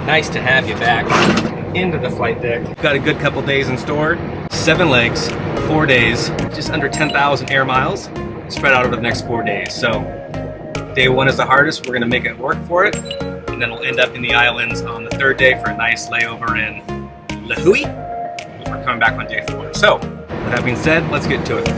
Nice to have you back into the flight deck. Got a good couple days in store. 7 legs, 4 days, just under 10,000 air miles spread out over the next 4 days. So day 1 is the hardest. We're gonna make it work for it. And then we'll end up in the islands on the 3rd day for a nice layover in Lahui before coming back on day 4. So with that being said, let's get to it.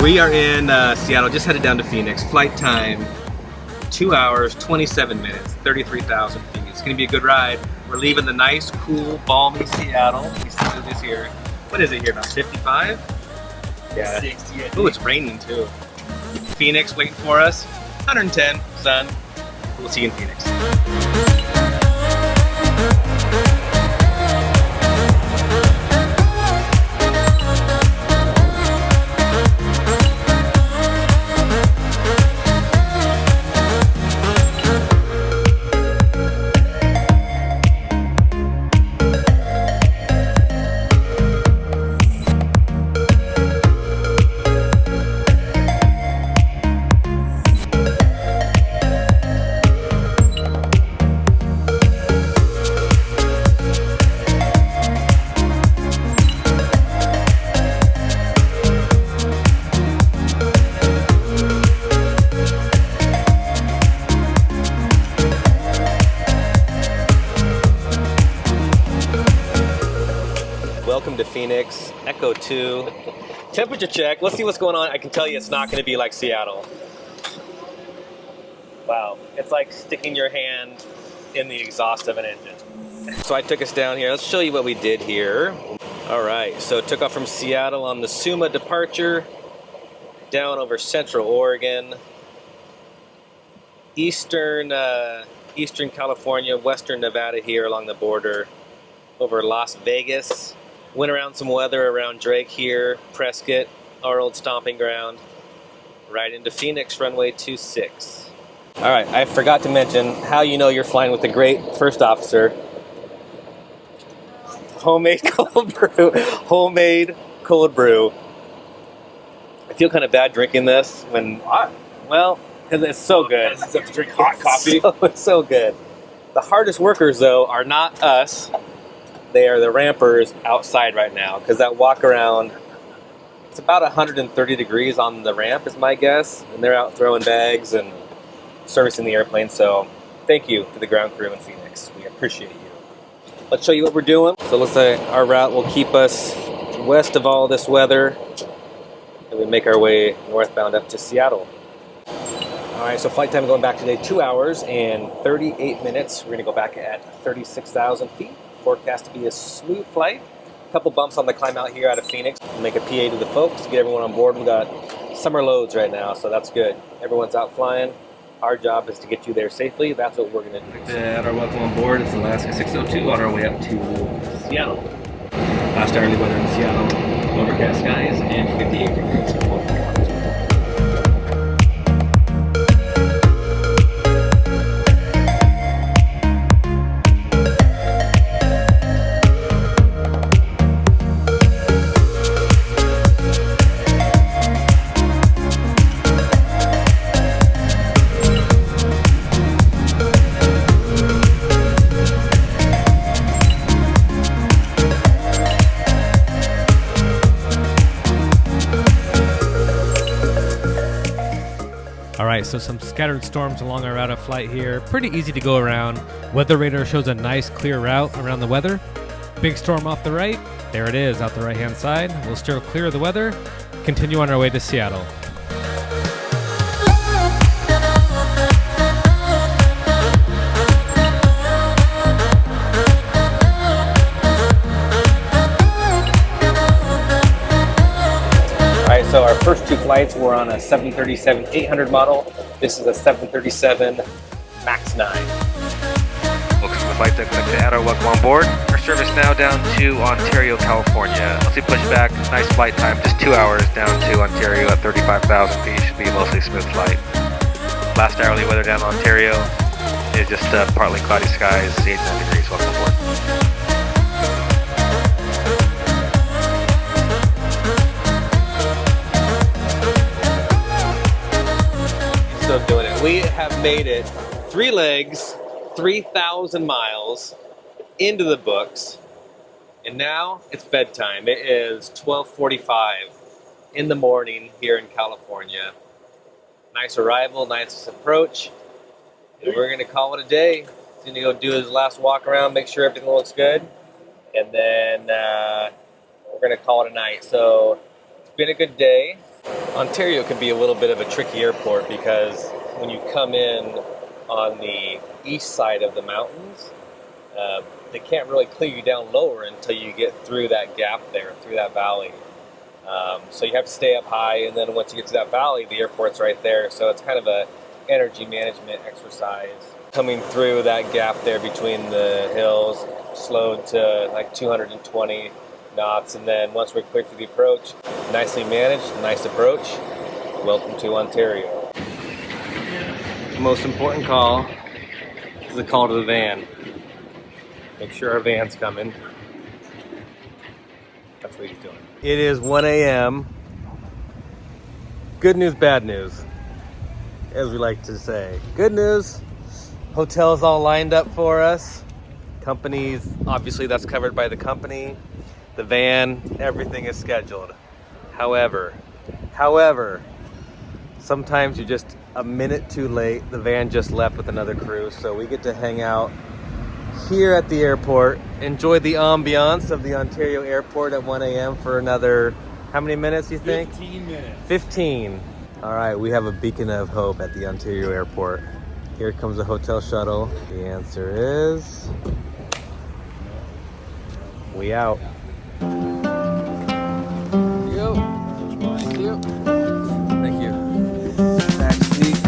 We are in Seattle, just headed down to Phoenix. Flight time, 2 hours, 27 minutes, 33,000 feet. It's gonna be a good ride. We're leaving the nice, cool, balmy Seattle. We see this here. What is it here, about 55? Yeah. 60, oh, it's raining too. Phoenix waiting for us. 110, sun. We'll see you in Phoenix. Welcome to Phoenix, Echo 2. Temperature check, let's see what's going on. I can tell you it's not gonna be like Seattle. Wow, it's like sticking your hand in the exhaust of an engine. So I took us down here, let's show you what we did here. All right, so took off from Seattle on the Suma departure, down over Central Oregon, Eastern California, Western Nevada here along the border, over Las Vegas. Went around some weather around Drake here, Prescott, our old stomping ground, right into Phoenix, runway 26. All right, I forgot to mention how you know you're flying with a great first officer. Homemade cold brew. Homemade cold brew. I feel kind of bad drinking this when, well, because it's so good. You have to drink hot coffee. It's so good. The hardest workers, though, are not us. They are the rampers outside right now, because that walk around, it's about 130 degrees on the ramp is my guess, and they're out throwing bags and servicing the airplane. So thank you to the ground crew in Phoenix. We appreciate you. Let's show you what we're doing. So let's say our route will keep us west of all this weather, and we make our way northbound up to Seattle. All right, so flight time going back today, 2 hours and 38 minutes. We're gonna go back at 36,000 feet. Forecast to be a smooth flight. A couple bumps on the climb out here out of Phoenix. We'll make a PA to the folks, get everyone on board. We got summer loads right now, so that's good. Everyone's out flying. Our job is to get you there safely. That's what we're gonna do. At our welcome on board, it's Alaska 602 on our way up to Seattle. Last early weather in Seattle. Overcast skies and 58 degrees. Alright, so some scattered storms along our route of flight here. Pretty easy to go around. Weather radar shows a nice clear route around the weather. Big storm off the right. There it is, out the right hand side. We'll steer clear of the weather. Continue on our way to Seattle. So our first 2 flights were on a 737-800 model. This is a 737 MAX 9. Welcome to the flight deck to Seattle. Welcome on board. Our service now down to Ontario, California. Once we push back, nice flight time, just 2 hours down to Ontario at 35,000 feet. Should be a mostly smooth flight. Last hourly weather down in Ontario California, just partly cloudy skies, 89 degrees. Welcome aboard. Still doing it. We have made it 3 legs, 3,000 miles into the books, and now it's bedtime. It is 12:45 in the morning here in California. Nice arrival, nice approach, and we're gonna call it a day. He's gonna go do his last walk around, make sure everything looks good, and then we're gonna call it a night. So it's been a good day. Ontario can be a little bit of a tricky airport because when you come in on the east side of the mountains, they can't really clear you down lower until you get through that gap there, through that valley. So you have to stay up high, and then once you get to that valley, the airport's right there. So it's kind of a energy management exercise. Coming through that gap there between the hills, slowed to like 220 knots, and then once we're clear for the approach, nicely managed, nice approach. Welcome to Ontario. The most important call is the call to the van. Make sure our van's coming. That's what he's doing. It is 1 a.m. Good news, bad news, as we like to say. Good news, hotel's all lined up for us. Companies, obviously that's covered by the company. The van, everything is scheduled. However, sometimes you're just a minute too late. The van just left with another crew, so we get to hang out here at the airport, enjoy the ambiance of the Ontario airport at 1 a.m. for another, how many minutes you think? 15 minutes. 15. All right, we have a beacon of hope at the Ontario airport. Here comes the hotel shuttle. The answer is, we out. Yo. Thank you. Thank you. Back seat.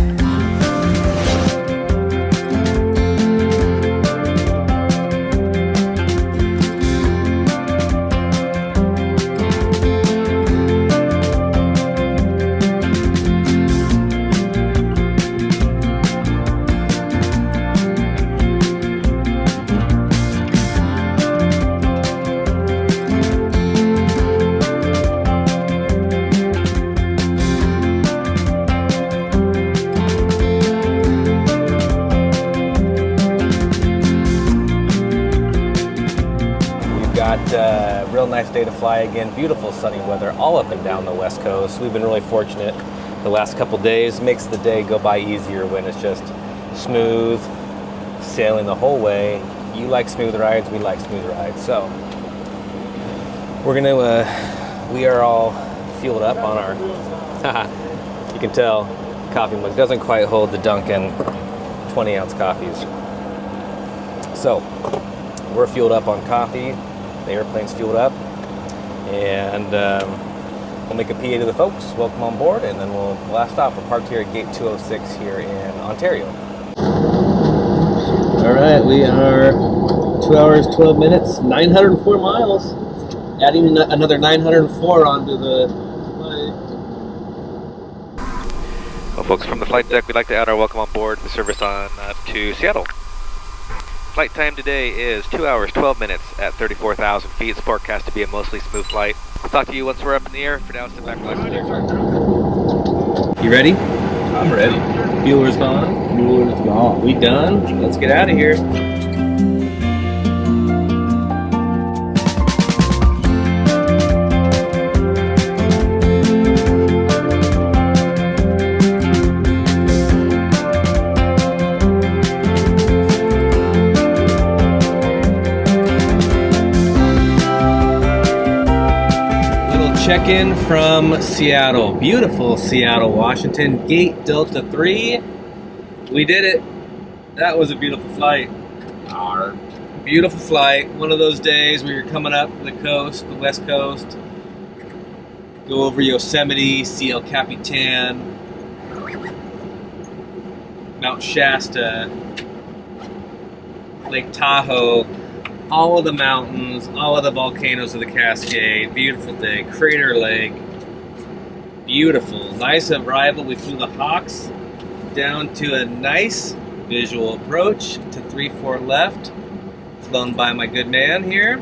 Real nice day to fly again. Beautiful sunny weather all up and down the west coast. We've been really fortunate the last couple days. Makes the day go by easier when it's just smooth sailing the whole way. You like smooth rides, we like smooth rides. So we're gonna we are all fueled up on our you can tell coffee mug doesn't quite hold the Dunkin' 20-ounce coffees. So we're fueled up on coffee. The airplane's fueled up, and we'll make a PA to the folks, welcome on board, and then we'll blast off. We're parked here at gate 206 here in Ontario. All right, we are 2 hours, 12 minutes, 904 miles, adding another 904 onto the flight. Well, folks, from the flight deck, we'd like to add our welcome on board the service on to Seattle. Flight time today is 2 hours, 12 minutes at 34,000 feet. It's forecast to be a mostly smooth flight. We'll talk to you once we're up in the air. For now, sit back, relax, and enjoy. You ready? I'm ready. Fueler's gone. Fueler's gone. We done? Let's get out of here. Check-in from Seattle. Beautiful Seattle, Washington. Gate Delta 3. We did it. That was a beautiful flight. Beautiful flight. One of those days where you're coming up the coast, the west coast. Go over Yosemite, see El Capitan, Mount Shasta, Lake Tahoe. All of the mountains, all of the volcanoes of the Cascade. Beautiful day. Crater Lake. Beautiful. Nice arrival. We flew the Hawks down to a nice Visual approach to 3-4 left, flown by my good man here.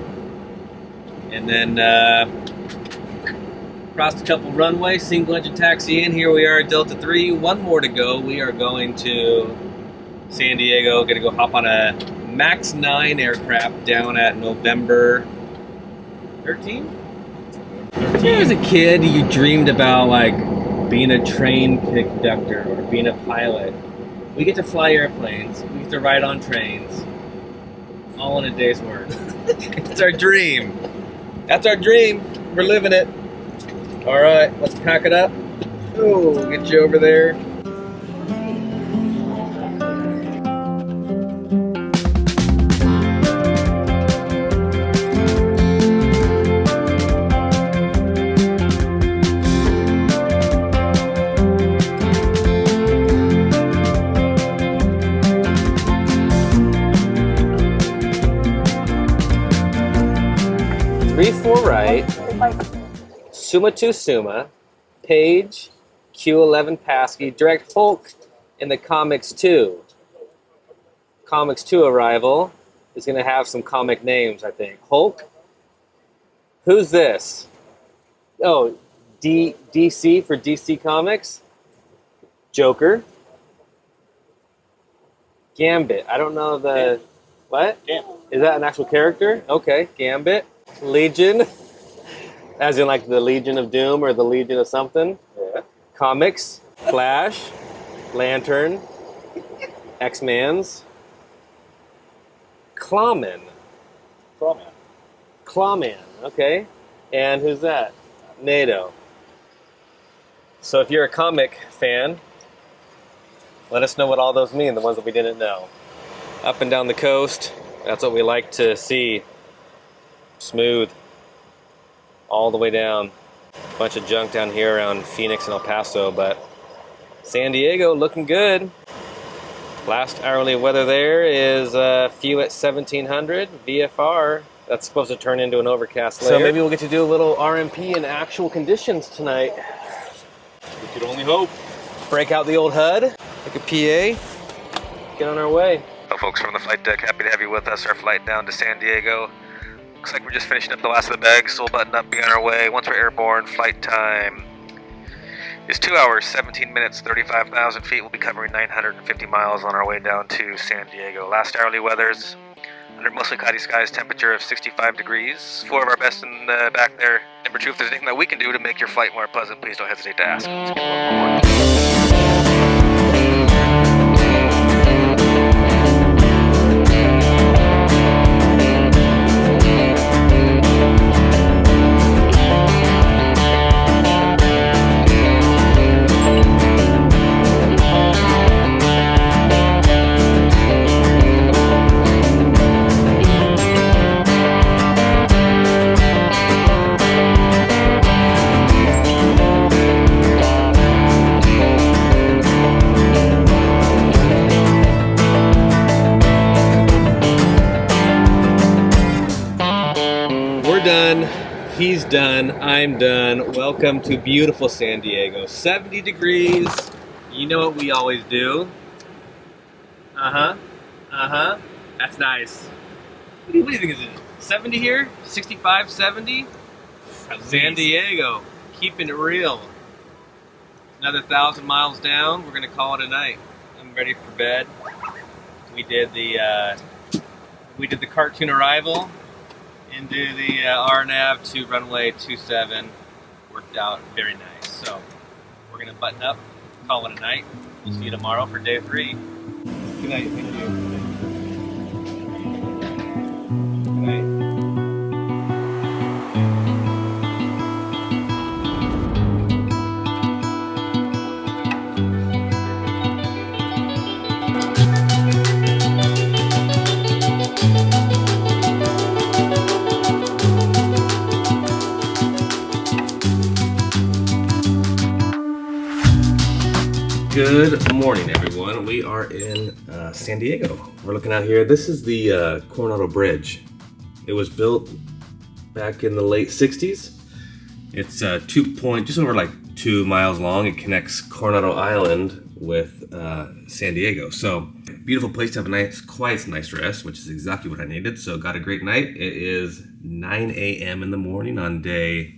And then crossed a couple runways, single engine taxi in. Here we are at Delta 3. One more to go. We are going to San Diego. Gonna go hop on a MAX 9 aircraft down at November 13? When you was a kid, you dreamed about like being a train conductor or being a pilot. We get to fly airplanes. We get to ride on trains. All in a day's work. It's our dream. That's our dream. We're living it. All right, let's pack it up. Oh, get you over there. 3-4 right, Suma to Suma, Page, Q11 Passkey, direct Hulk in the Comics 2. Comics 2 arrival is going to have some comic names, I think. Hulk? Who's this? Oh, DC for DC Comics. Joker. Gambit. I don't know the... What? Gambit. Is that an actual character? Okay, Gambit. Legion. As in like the Legion of Doom or the Legion of something. Yeah. Comics. Flash. Lantern. X-Mans. Clawman. Clawman. Clawman, okay. And who's that? NATO. So if you're a comic fan, let us know what all those mean, the ones that we didn't know. Up and down the coast, that's what we like to see. Smooth. All the way down. Bunch of junk down here around Phoenix and El Paso, but San Diego looking good. Last hourly weather there is a few at 1700 VFR. That's supposed to turn into an overcast layer. So maybe we'll get to do a little RMP in actual conditions tonight. We could only hope. Break out the old HUD, like a PA, get on our way. Well, folks, from the flight deck, happy to have you with us. Our flight down to San Diego. Looks like we're just finishing up the last of the bags, still buttoned up, be on our way. Once we're airborne, flight time is 2 hours, 17 minutes, 35,000 feet. We'll be covering 950 miles on our way down to San Diego. Last hourly weather's under mostly cloudy skies, temperature of 65 degrees. 4 of our best in the back there. Number 2, if there's anything that we can do to make your flight more pleasant, please don't hesitate to ask. Let's get on board. Done. He's done. I'm done. Welcome to beautiful San Diego. 70 degrees. You know what we always do. That's nice. What do you think is it? 70 here? 65, 70? San Diego. Keeping it real. Another 1,000 miles down. We're going to call it a night. I'm ready for bed. We did the cartoon arrival into the RNAV to runway 27. Worked out very nice. So we're gonna button up, call it a night. We'll see you tomorrow for day 3. Good night, thank you. Good night. Good morning, everyone. We are in San Diego. We're looking out here. This is the Coronado Bridge. It was built back in the late 60s. It's just over like 2 miles long. It connects Coronado Island with San Diego. So beautiful place to have a nice, quiet, nice rest, which is exactly what I needed. So got a great night. It is 9 a.m. in the morning on day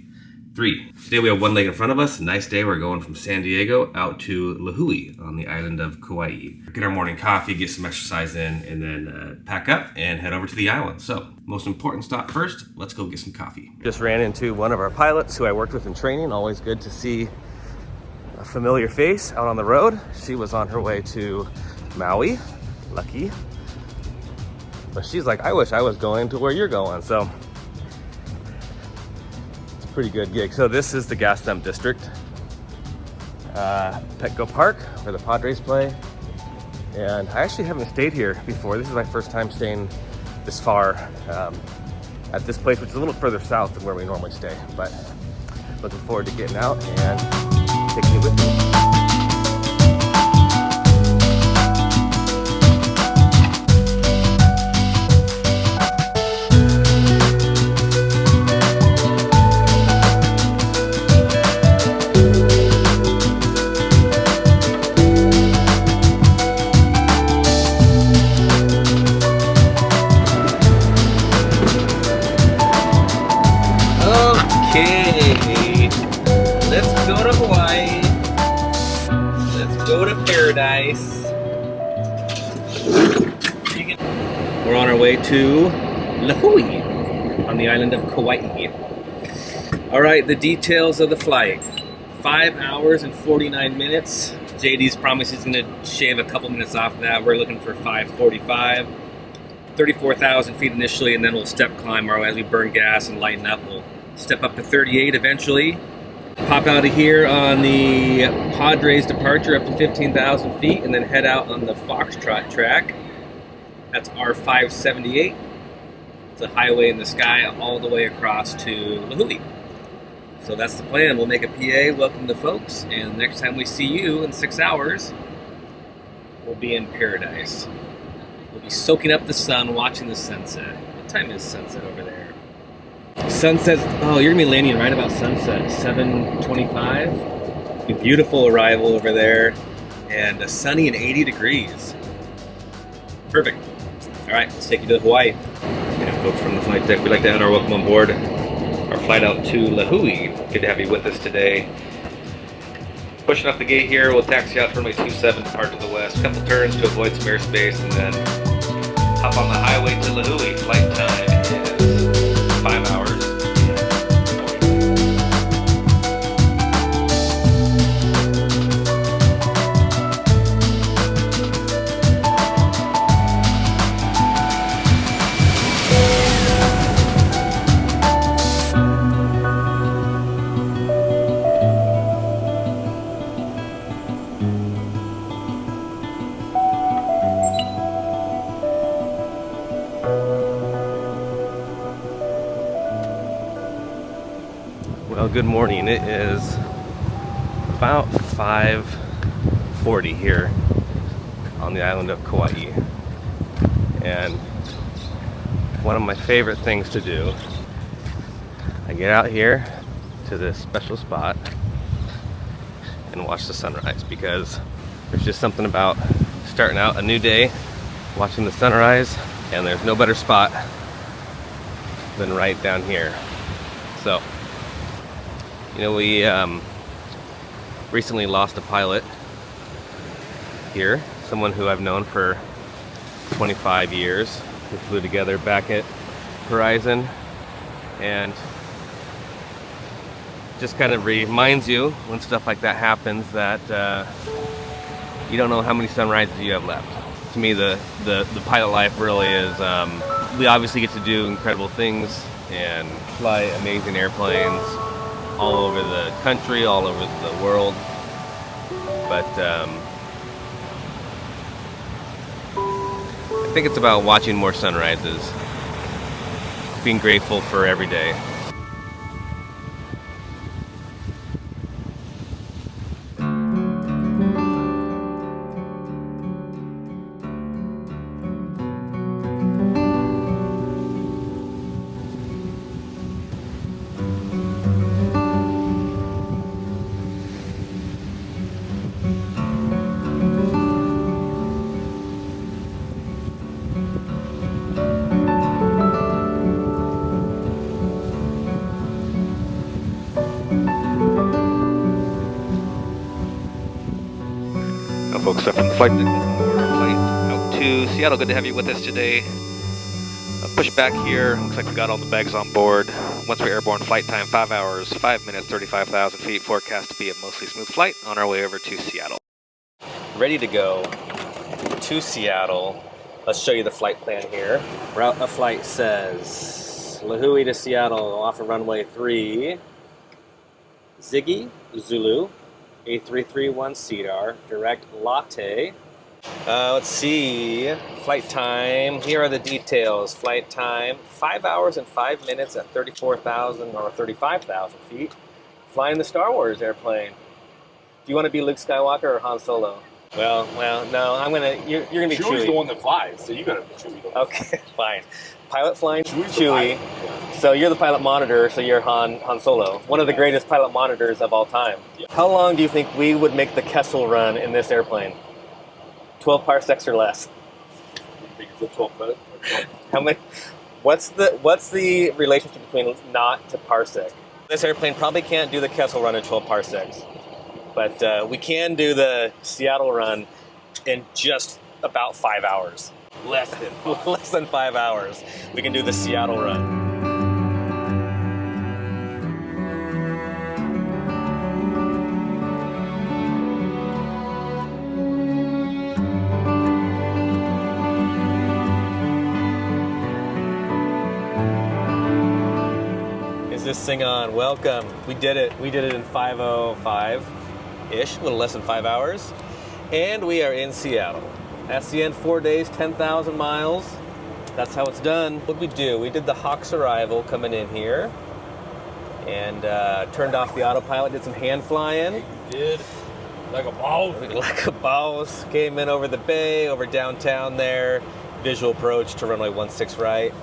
3. Today we have one leg in front of us. Nice day. We're going from San Diego out to Lihue on the island of Kauai. Get our morning coffee, get some exercise in, and then pack up and head over to the island. So most important stop first, let's go get some coffee. Just ran into one of our pilots who I worked with in training. Always good to see a familiar face out on the road. She was on her way to Maui, lucky. But she's like, I wish I was going to where you're going. So it's a pretty good gig. So this is the gas dump district. Petco Park, where the Padres play. And I actually haven't stayed here before. This is my first time staying this far at this place, which is a little further south than where we normally stay. But looking forward to getting out and taking you with me. Okay, let's go to Hawaii. Let's go to paradise. We're on our way to Lihue on the island of Kauai. All right, the details of the flight. 5 hours and 49 minutes. JD's promised he's gonna shave a couple minutes off of that. We're looking for 5:45. 34,000 feet initially, and then we'll step climb our way as we burn gas and lighten up. We'll step up to 38 eventually. Pop out of here on the Padres departure up to 15,000 feet, and then head out on the Foxtrot track. That's R578. It's a highway in the sky all the way across to Lihue. So that's the plan. We'll make a PA, welcome the folks, and next time we see you in 6 hours, we'll be in paradise. We'll be soaking up the sun, watching the sunset. What time is sunset over there? Sunset, oh, you're gonna be landing right about sunset, 7:25. A beautiful arrival over there, and a sunny and 80 degrees. Perfect. All right, let's take you to Hawaii. Yeah, folks from the flight deck, we'd like to add our welcome on board. Our flight out to Lihue. Good to have you with us today. Pushing up the gate here, we'll taxi out to runway 27, depart to the west. Couple turns to avoid some airspace, and then hop on the highway to Lihue. Flight time is 5 hours. Well, good morning. It is about 5:40 here on the island of Kauai. And one of my favorite things to do, I get out here to this special spot and watch the sunrise, because there's just something about starting out a new day, watching the sunrise, and there's no better spot than right down here. So, you know, we recently lost a pilot here, someone who I've known for 25 years. We flew together back at Horizon, and just kind of reminds you when stuff like that happens that you don't know how many sunrises you have left. To me, the pilot life really is, we obviously get to do incredible things and fly amazing airplanes all over the country, all over the world, but I think it's about watching more sunrises, being grateful for every day. folks from the flight deck. Our flight out to Seattle. Good to have you with us today. Push back here. Looks like we got all the bags on board. Once we're airborne, flight time 5 hours, 5 minutes, 35,000 feet. Forecast to be a mostly smooth flight on our way over to Seattle. Ready to go to Seattle. Let's show you the flight plan here. Route of flight says Lahui to Seattle off of runway 3. Ziggy, Zulu, A331 Cedar, direct Latte. Let's see, flight time, here are the details. Flight time, 5 hours and 5 minutes at 34,000 or 35,000 feet. Flying the Star Wars airplane. Do you want to be Luke Skywalker or Han Solo? Well, no, you're gonna be Chewie's Chewie. the one that flies, so you gotta be Chewie. Okay, fine. Pilot flying Chewie's Chewie. So you're the pilot monitor, so you're Han Solo. One of the greatest pilot monitors of all time. Yeah. How long do you think we would make the Kessel run in this airplane? 12 parsecs or less. How many? What's the relationship between knot to parsec? This airplane probably can't do the Kessel run in 12 parsecs, but we can do the Seattle run in just about 5 hours. Less than 5 hours. We can do the Seattle run. This thing on. Welcome. We did it. We did it in 5:05-ish, a little less than 5 hours. And we are in Seattle. That's the end, 4 days, 10,000 miles. That's how it's done. What did we do? We did the Hawks arrival coming in here and turned off the autopilot, did some hand flying. Did. Like a boss. Like a boss. Came in over the bay, over downtown there. Visual approach to runway 16 right.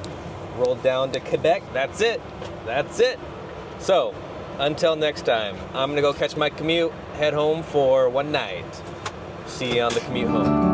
Rolled down to Quebec. That's it. That's it. So, until next time, I'm going to go catch my commute, head home for one night. See you on the commute home.